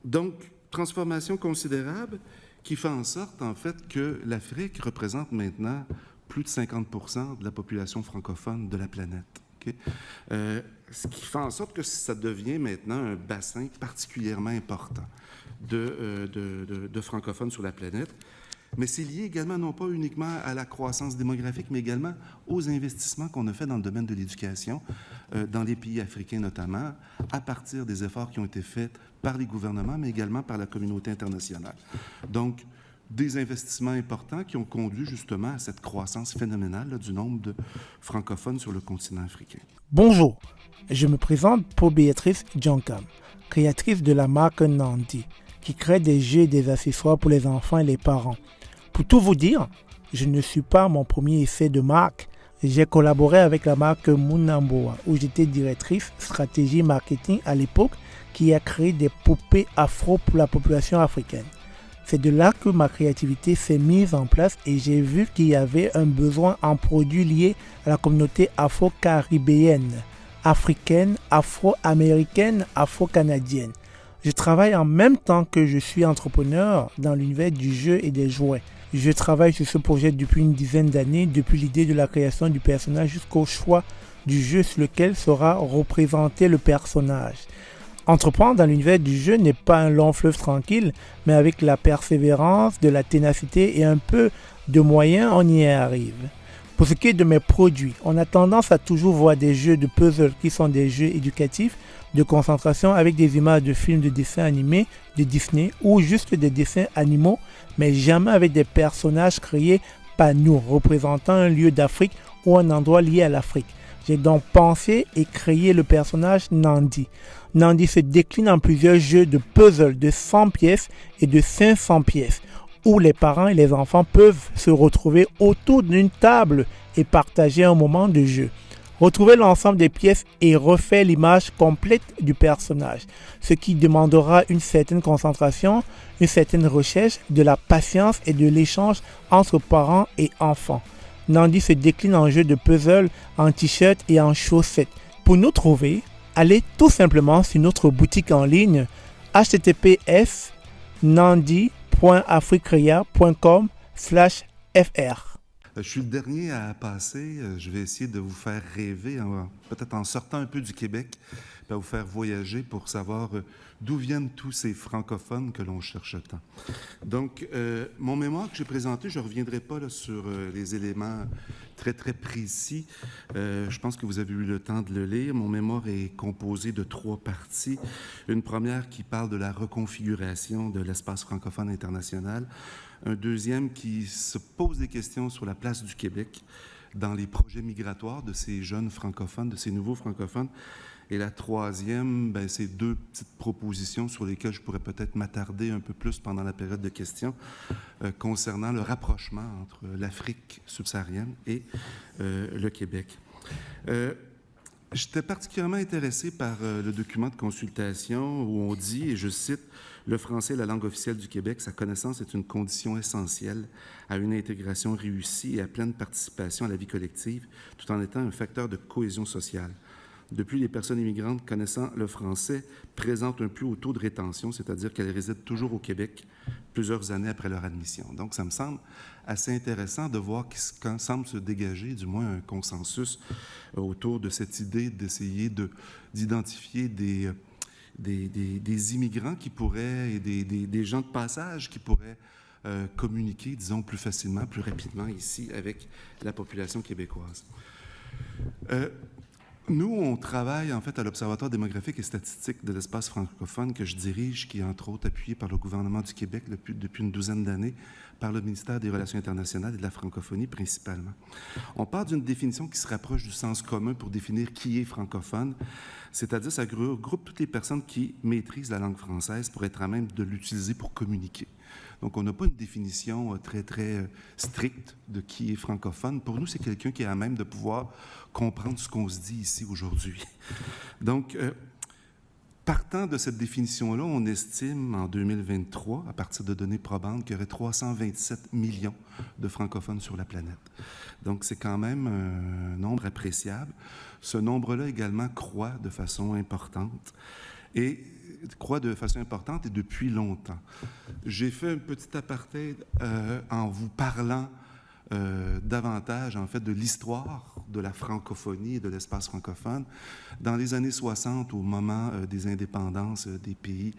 Donc, transformation considérable qui fait en sorte, en fait, que l'Afrique représente maintenant plus de 50% de la population francophone de la planète. Okay? Ce qui fait en sorte que ça devient maintenant un bassin particulièrement important de francophones sur la planète. Mais c'est lié également non pas uniquement à la croissance démographique, mais également aux investissements qu'on a fait dans le domaine de l'éducation, dans les pays africains notamment, à partir des efforts qui ont été faits par les gouvernements, mais également par la communauté internationale. Donc, des investissements importants qui ont conduit justement à cette croissance phénoménale là, du nombre de francophones sur le continent africain. Bonjour, je me présente pour Béatrice Djonkam, créatrice de la marque Nandi, qui crée des jeux et des accessoires pour les enfants et les parents. Pour tout vous dire, je ne suis pas mon premier essai de marque. J'ai collaboré avec la marque Munamboa, où j'étais directrice stratégie marketing à l'époque, qui a créé des poupées afro pour la population africaine. C'est de là que ma créativité s'est mise en place et j'ai vu qu'il y avait un besoin en produits liés à la communauté afro-caribéenne, africaine, afro-américaine, afro-canadienne. Je travaille en même temps que je suis entrepreneur dans l'univers du jeu et des jouets. Je travaille sur ce projet depuis une dizaine d'années, depuis l'idée de la création du personnage jusqu'au choix du jeu sur lequel sera représenté le personnage. Entreprendre dans l'univers du jeu n'est pas un long fleuve tranquille, mais avec la persévérance, de la ténacité et un peu de moyens, on y arrive. Pour ce qui est de mes produits, on a tendance à toujours voir des jeux de puzzle qui sont des jeux éducatifs, de concentration avec des images de films de dessins animés de Disney ou juste des dessins animaux, mais jamais avec des personnages créés par nous, représentant un lieu d'Afrique ou un endroit lié à l'Afrique. J'ai donc pensé et créé le personnage Nandi. Nandi se décline en plusieurs jeux de puzzle de 100 pièces et de 500 pièces, où les parents et les enfants peuvent se retrouver autour d'une table et partager un moment de jeu. Retrouver l'ensemble des pièces et refaire l'image complète du personnage, ce qui demandera une certaine concentration, une certaine recherche, de la patience et de l'échange entre parents et enfants. Nandi se décline en jeu de puzzle, en t-shirt et en chaussettes. Pour nous trouver, allez tout simplement sur notre boutique en ligne https://nandi.africrea.com/fr. Je suis le dernier à passer. Je vais essayer de vous faire rêver, peut-être en sortant un peu du Québec, à vous faire voyager pour savoir d'où viennent tous ces francophones que l'on cherche tant. Donc, mon mémoire que j'ai présenté, je ne reviendrai pas là, sur les éléments très, très précis. Je pense que vous avez eu le temps de le lire. Mon mémoire est composé de 3 parties. Une première qui parle de la reconfiguration de l'espace francophone international. Un deuxième qui se pose des questions sur la place du Québec dans les projets migratoires de ces jeunes francophones, de ces nouveaux francophones. Et la troisième, c'est 2 petites propositions sur lesquelles je pourrais peut-être m'attarder un peu plus pendant la période de questions concernant le rapprochement entre l'Afrique subsaharienne et le Québec. J'étais particulièrement intéressé par le document de consultation où on dit, et je cite, « Le français est la langue officielle du Québec. Sa connaissance est une condition essentielle à une intégration réussie et à pleine participation à la vie collective, tout en étant un facteur de cohésion sociale. De plus, les personnes immigrantes connaissant le français présentent un plus haut taux de rétention, c'est-à-dire qu'elles résident toujours au Québec plusieurs années après leur admission. » Donc, ça me semble assez intéressant de voir qu'il semble se dégager, du moins, un consensus autour de cette idée d'essayer d'identifier des immigrants qui pourraient, et des gens de passage qui pourraient communiquer, disons, plus facilement, plus rapidement ici avec la population québécoise. Nous, on travaille en fait à l'Observatoire démographique et statistique de l'espace francophone que je dirige, qui est entre autres appuyé par le gouvernement du Québec depuis une douzaine d'années, par le ministère des Relations internationales et de la francophonie principalement. On part d'une définition qui se rapproche du sens commun pour définir qui est francophone, c'est-à-dire ça regroupe toutes les personnes qui maîtrisent la langue française pour être à même de l'utiliser pour communiquer. Donc, on n'a pas une définition très, très stricte de qui est francophone. Pour nous, c'est quelqu'un qui est à même de pouvoir comprendre ce qu'on se dit ici aujourd'hui. Donc, partant de cette définition-là, on estime en 2023, à partir de données probantes, qu'il y aurait 327 millions de francophones sur la planète. Donc, c'est quand même un nombre appréciable. Ce nombre-là également croît de façon importante. Et croît de façon importante et depuis longtemps. J'ai fait un petit aparté en vous parlant davantage, en fait, de l'histoire de la francophonie et de l'espace francophone. Dans les années 60, au moment des indépendances des pays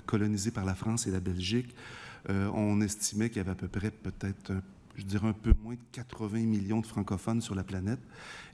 colonisés par la France et la Belgique, on estimait qu'il y avait à peu près peut-être je dirais un peu moins de 80 millions de francophones sur la planète.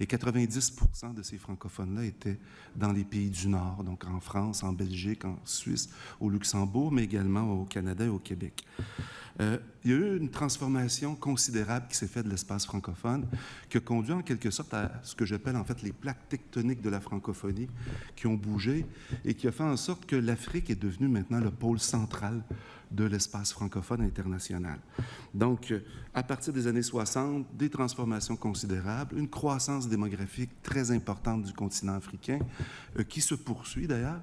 Et 90% de ces francophones-là étaient dans les pays du Nord, donc en France, en Belgique, en Suisse, au Luxembourg, mais également au Canada et au Québec. Il y a eu une transformation considérable qui s'est faite de l'espace francophone, qui a conduit en quelque sorte à ce que j'appelle en fait les plaques tectoniques de la francophonie qui ont bougé et qui a fait en sorte que l'Afrique est devenue maintenant le pôle central de l'espace francophone international. Donc, à partir des années 60, des transformations considérables, une croissance démographique très importante du continent africain, qui se poursuit d'ailleurs,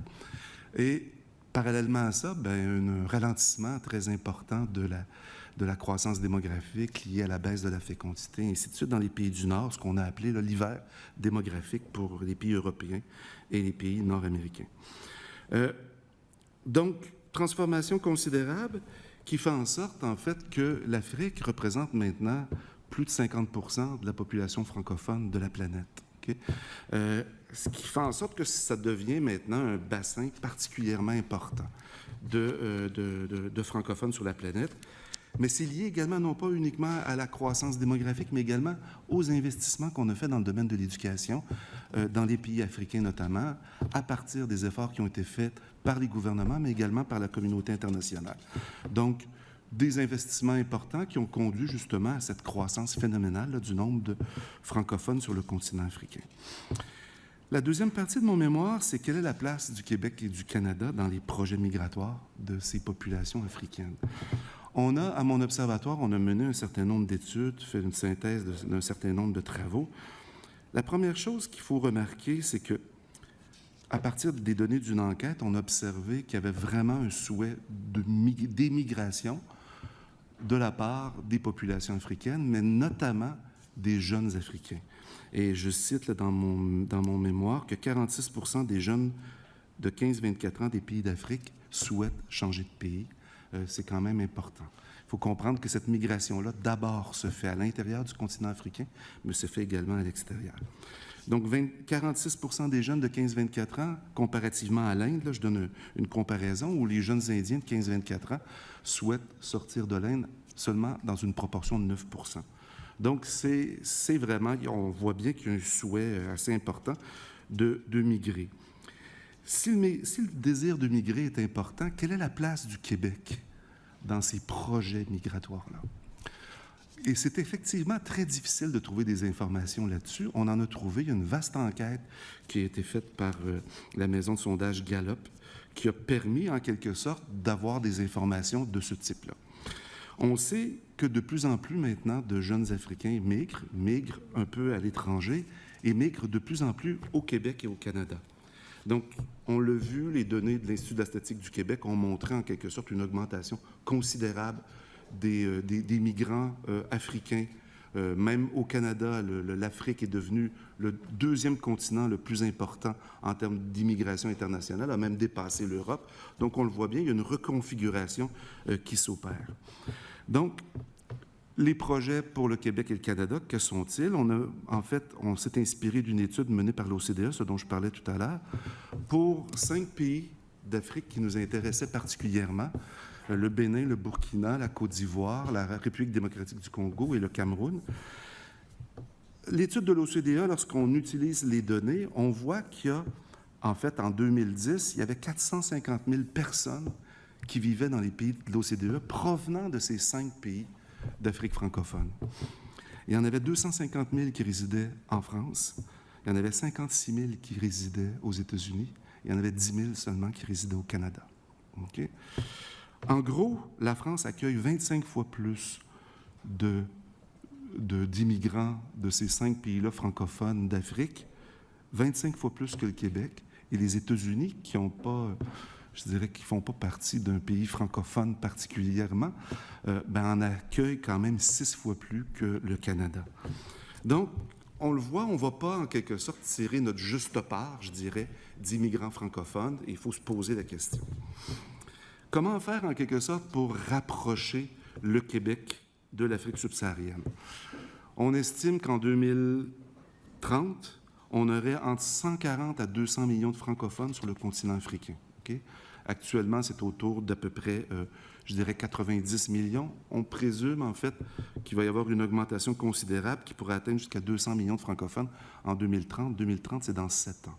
et parallèlement à ça, un ralentissement très important de la croissance démographique liée à la baisse de la fécondité, et ainsi de suite, dans les pays du Nord, ce qu'on a appelé l'hiver démographique pour les pays européens et les pays nord-américains. Donc, transformation considérable qui fait en sorte, en fait, que l'Afrique représente maintenant plus de 50% de la population francophone de la planète. Okay? Ce qui fait en sorte que ça devient maintenant un bassin particulièrement important de francophones sur la planète. Mais c'est lié également, non pas uniquement à la croissance démographique, mais également aux investissements qu'on a fait dans le domaine de l'éducation, dans les pays africains notamment, à partir des efforts qui ont été faits par les gouvernements, mais également par la communauté internationale. Donc, des investissements importants qui ont conduit justement à cette croissance phénoménale là, du nombre de francophones sur le continent africain. La deuxième partie de mon mémoire, c'est quelle est la place du Québec et du Canada dans les projets migratoires de ces populations africaines. On a, à mon observatoire, on a mené un certain nombre d'études, fait une synthèse d'un certain nombre de travaux. La première chose qu'il faut remarquer, c'est que, à partir des données d'une enquête, on a observé qu'il y avait vraiment un souhait d'émigration de la part des populations africaines, mais notamment des jeunes Africains. Et je cite là, dans mon mémoire que 46% des jeunes de 15-24 ans des pays d'Afrique souhaitent changer de pays. C'est quand même important. Il faut comprendre que cette migration-là, d'abord, se fait à l'intérieur du continent africain, mais se fait également à l'extérieur. Donc, 46% des jeunes de 15-24 ans, comparativement à l'Inde, là, je donne une comparaison, où les jeunes Indiens de 15-24 ans souhaitent sortir de l'Inde seulement dans une proportion de 9%. Donc, c'est vraiment, on voit bien qu'il y a un souhait assez important de migrer. Si le désir de migrer est important, quelle est la place du Québec dans ces projets migratoires-là? Et c'est effectivement très difficile de trouver des informations là-dessus. On en a trouvé, il y a une vaste enquête qui a été faite par la maison de sondage Gallup, qui a permis, en quelque sorte, d'avoir des informations de ce type-là. On sait que de plus en plus maintenant de jeunes Africains migrent un peu à l'étranger et migrent de plus en plus au Québec et au Canada. Donc, on l'a vu, les données de l'Institut de la statistique du Québec ont montré en quelque sorte une augmentation considérable des migrants africains. Même au Canada, l'Afrique est devenue le deuxième continent le plus important en termes d'immigration internationale, a même dépassé l'Europe. Donc, on le voit bien, il y a une reconfiguration qui s'opère. Donc, les projets pour le Québec et le Canada, que sont-ils? On s'est inspiré d'une étude menée par l'OCDE, ce dont je parlais tout à l'heure, pour 5 pays d'Afrique qui nous intéressaient particulièrement, le Bénin, le Burkina, la Côte d'Ivoire, la République démocratique du Congo et le Cameroun. L'étude de l'OCDE, lorsqu'on utilise les données, on voit qu'il y a, en fait, en 2010, il y avait 450 000 personnes qui vivaient dans les pays de l'OCDE provenant de ces 5 pays d'Afrique francophone. Il y en avait 250 000 qui résidaient en France, il y en avait 56 000 qui résidaient aux États-Unis, il y en avait 10 000 seulement qui résidaient au Canada. Okay? En gros, la France accueille 25 fois plus d'immigrants de ces 5 pays-là francophones d'Afrique, 25 fois plus que le Québec, et les États-Unis qui n'ont pas... je dirais qu'ils ne font pas partie d'un pays francophone particulièrement, en accueillent quand même 6 fois plus que le Canada. Donc, on le voit, on ne va pas en quelque sorte tirer notre juste part, je dirais, d'immigrants francophones, et il faut se poser la question. Comment faire en quelque sorte pour rapprocher le Québec de l'Afrique subsaharienne? On estime qu'en 2030, on aurait entre 140 à 200 millions de francophones sur le continent africain. Okay? Actuellement, c'est autour d'à peu près, je dirais, 90 millions. On présume, en fait, qu'il va y avoir une augmentation considérable qui pourrait atteindre jusqu'à 200 millions de francophones en 2030. 2030, c'est dans 7 ans.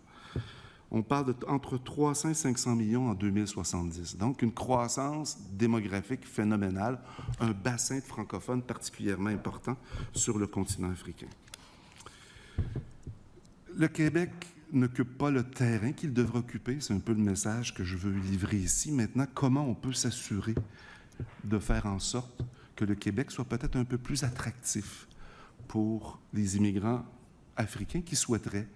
On parle d'entre 300 et 500 millions en 2070. Donc, une croissance démographique phénoménale, un bassin de francophones particulièrement important sur le continent africain. Le Québec n'occupe pas le terrain qu'il devrait occuper. C'est un peu le message que je veux livrer ici. Maintenant, comment on peut s'assurer de faire en sorte que le Québec soit peut-être un peu plus attractif pour les immigrants africains qui souhaiteraient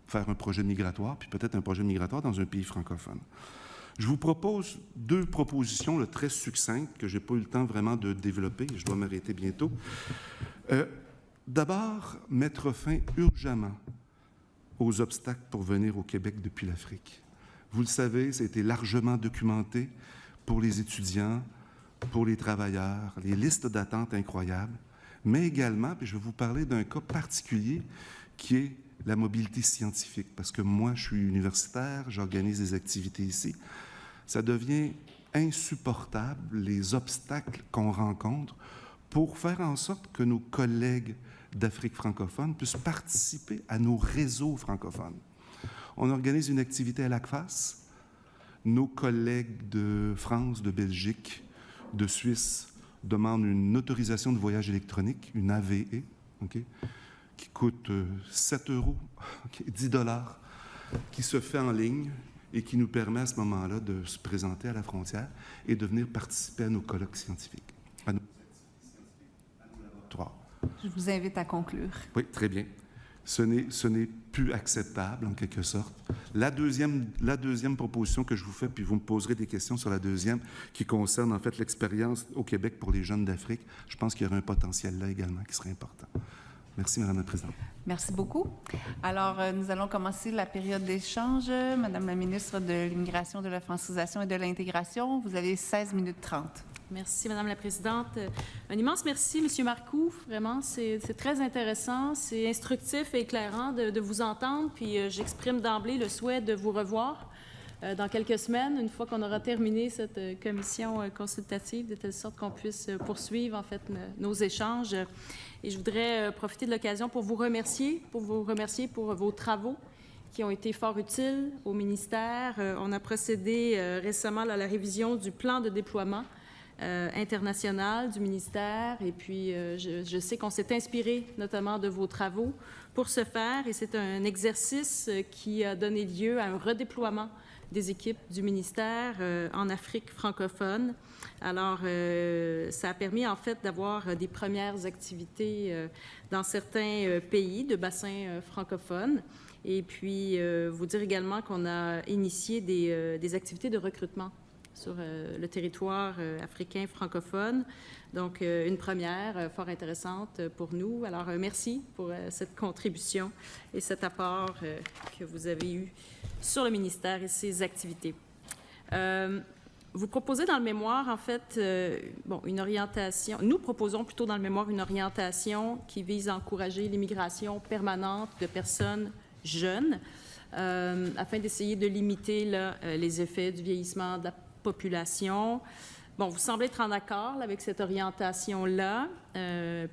faire un projet migratoire, puis peut-être un projet migratoire dans un pays francophone. Je vous propose 2 propositions très succinctes que je n'ai pas eu le temps vraiment de développer. Je dois m'arrêter bientôt. D'abord, mettre fin urgemment aux obstacles pour venir au Québec depuis l'Afrique. Vous le savez, ça a été largement documenté pour les étudiants, pour les travailleurs, les listes d'attente incroyables, mais également, puis je vais vous parler d'un cas particulier qui est la mobilité scientifique, parce que moi, je suis universitaire, j'organise des activités ici. Ça devient insupportable, les obstacles qu'on rencontre pour faire en sorte que nos collègues d'Afrique francophone puissent participer à nos réseaux francophones. On organise une activité à l'ACFAS. Nos collègues de France, de Belgique, de Suisse demandent une autorisation de voyage électronique, une AVE, okay, qui coûte 7 €, okay, 10 $, qui se fait en ligne et qui nous permet à ce moment-là de se présenter à la frontière et de venir participer à nos colloques scientifiques, à nos laboratoires. Je vous invite à conclure. Oui, très bien. Ce n'est plus acceptable, en quelque sorte. La deuxième proposition que je vous fais, puis vous me poserez des questions sur la deuxième, qui concerne en fait l'expérience au Québec pour les jeunes d'Afrique. Je pense qu'il y aurait un potentiel là également qui serait important. Merci, Madame la Présidente. Merci beaucoup. Alors, nous allons commencer la période d'échange. Madame la ministre de l'Immigration, de la Francisation et de l'Intégration, vous avez 16 minutes 30. Merci, Madame la Présidente. Un immense merci, Monsieur Marcoux. Vraiment, c'est très intéressant, c'est instructif et éclairant de vous entendre. Puis j'exprime d'emblée le souhait de vous revoir dans quelques semaines, une fois qu'on aura terminé cette commission consultative, de telle sorte qu'on puisse poursuivre, en fait, nos échanges. Et je voudrais profiter de l'occasion pour vous remercier pour vos travaux qui ont été fort utiles au ministère. On a procédé récemment à la révision du plan de déploiement international du ministère. Et puis, je sais qu'on s'est inspiré notamment de vos travaux pour ce faire. Et c'est un exercice qui a donné lieu à un redéploiement des équipes du ministère en Afrique francophone. Alors, ça a permis en fait d'avoir des premières activités dans certains pays de bassins francophones. Et puis, vous dire également qu'on a initié des activités de recrutement sur le territoire africain francophone. Donc, une première fort intéressante pour nous. Alors, merci pour cette contribution et cet apport que vous avez eu sur le ministère et ses activités. Vous proposez dans le mémoire, en fait, une orientation. Nous proposons plutôt dans le mémoire une orientation qui vise à encourager l'immigration permanente de personnes jeunes afin d'essayer de limiter les effets du vieillissement de la population. Bon, vous semblez être en accord avec cette orientation-là,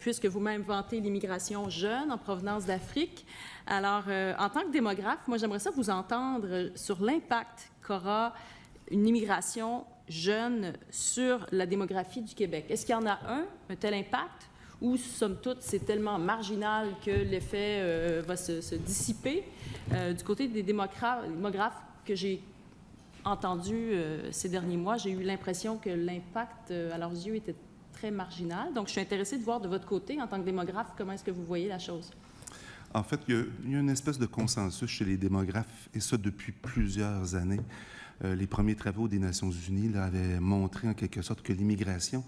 puisque vous-même vantez l'immigration jeune en provenance d'Afrique. Alors, en tant que démographe, moi, j'aimerais ça vous entendre sur l'impact qu'aura une immigration jeune sur la démographie du Québec. Est-ce qu'il y en a un tel impact, ou, somme toute, c'est tellement marginal que l'effet va se dissiper? Du côté des démographes que j'ai entendu ces derniers mois, j'ai eu l'impression que l'impact, à leurs yeux, était très marginal. Donc, je suis intéressée de voir de votre côté, en tant que démographe, comment est-ce que vous voyez la chose? En fait, il y a une espèce de consensus chez les démographes, et ça depuis plusieurs années. Les premiers travaux des Nations unies avaient montré en quelque sorte que l'immigration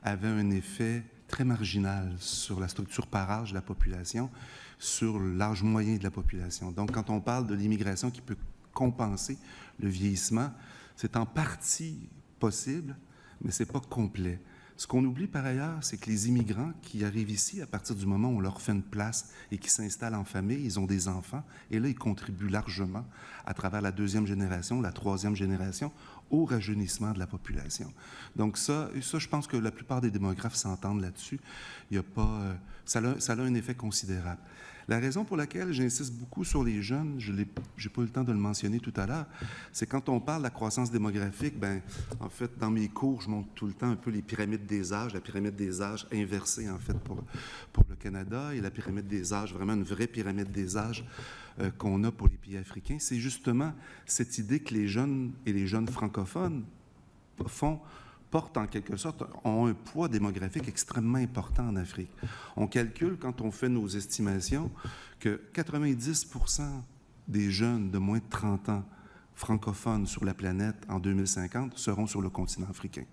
avait un effet très marginal sur la structure par âge de la population, sur l'âge moyen de la population. Donc, quand on parle de l'immigration qui peut compenser le vieillissement, c'est en partie possible, mais ce n'est pas complet. Ce qu'on oublie par ailleurs, c'est que les immigrants qui arrivent ici, à partir du moment où on leur fait une place et qui s'installent en famille, ils ont des enfants, et là, ils contribuent largement à travers la deuxième génération, la troisième génération, au rajeunissement de la population. Donc ça, je pense que la plupart des démographes s'entendent là-dessus. Il y a pas, ça a un effet considérable. La raison pour laquelle j'insiste beaucoup sur les jeunes, je n'ai pas eu le temps de le mentionner tout à l'heure, c'est quand on parle de la croissance démographique, ben, en fait, dans mes cours, je montre tout le temps un peu les pyramides des âges, la pyramide des âges inversée, en fait, pour le Canada, et la pyramide des âges, vraiment une vraie pyramide des âges qu'on a pour les pays africains. C'est justement cette idée que les jeunes et les jeunes francophones portent en quelque sorte, ont un poids démographique extrêmement important en Afrique. On calcule, quand on fait nos estimations, que 90% des jeunes de moins de 30 ans francophones sur la planète en 2050 seront sur le continent africain.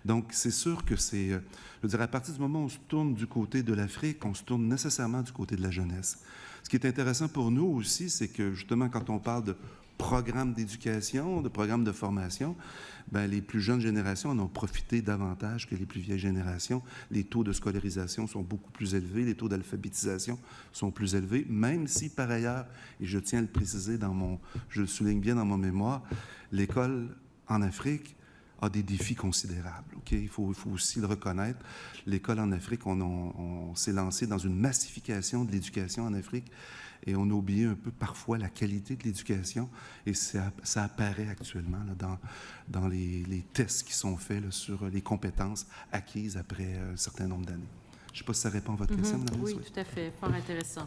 Donc, c'est sûr que c'est, je veux dire, à partir du moment où on se tourne du côté de l'Afrique, on se tourne nécessairement du côté de la jeunesse. Ce qui est intéressant pour nous aussi, c'est que justement, quand on parle de programmes d'éducation, de programmes de formation, bien, les plus jeunes générations en ont profité davantage que les plus vieilles générations. Les taux de scolarisation sont beaucoup plus élevés, les taux d'alphabétisation sont plus élevés, même si, par ailleurs, et je tiens à le préciser je le souligne bien dans mon mémoire, l'école en Afrique a des défis considérables. Okay? Il faut aussi le reconnaître. L'école en Afrique, on s'est lancé dans une massification de l'éducation en Afrique et on a oublié un peu parfois la qualité de l'éducation et ça apparaît actuellement là, dans les tests qui sont faits là, sur les compétences acquises après un certain nombre d'années. Je ne sais pas si ça répond à votre question, Madame. Oui, tout à fait. Fort intéressant.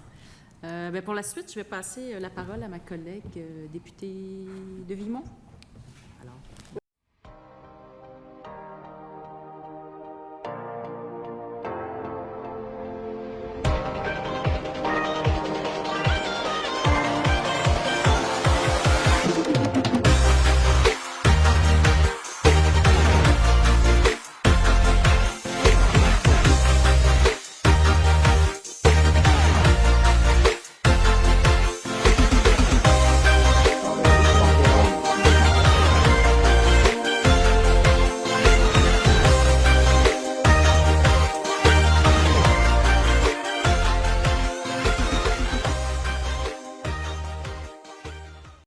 Bien, pour la suite, je vais passer la parole à ma collègue députée de Vimont. Alors.